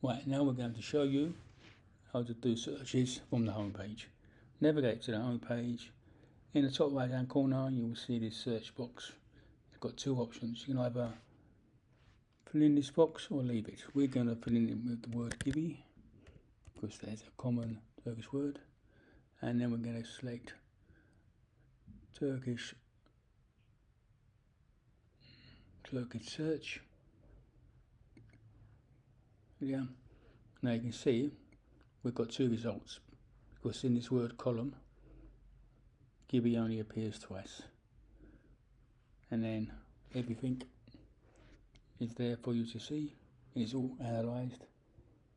Right, now we're going to show you how to do searches from the home page. Navigate to the home page. In the top right hand corner you will see this search box. It's got two options. You can either fill in this box or leave it. We're going to fill in it with the word gibi, because that's a common Turkish word, and then we're going to select Turkish search. Yeah. Now you can see we've got two results, because in this word column gibi only appears twice, and then everything is there for you to see. It's all analysed,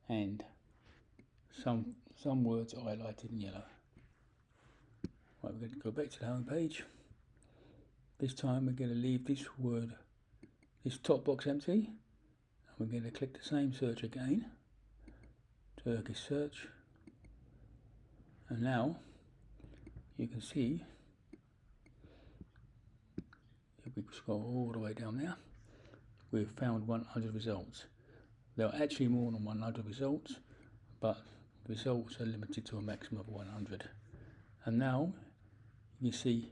and some words are highlighted in yellow. Right, we're going to go back to the home page. This time we're going to leave this top box empty, and we're going to click the same search again, Turkish search, and now you can see if we scroll all the way down there, we've found 100 results. There are actually more than 100 results, but results are limited to a maximum of 100. And now you see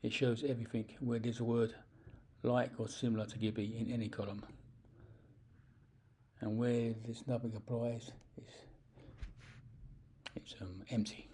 it shows everything where there's a word like or similar to gibi in any column, and where there's nothing applies, it's empty.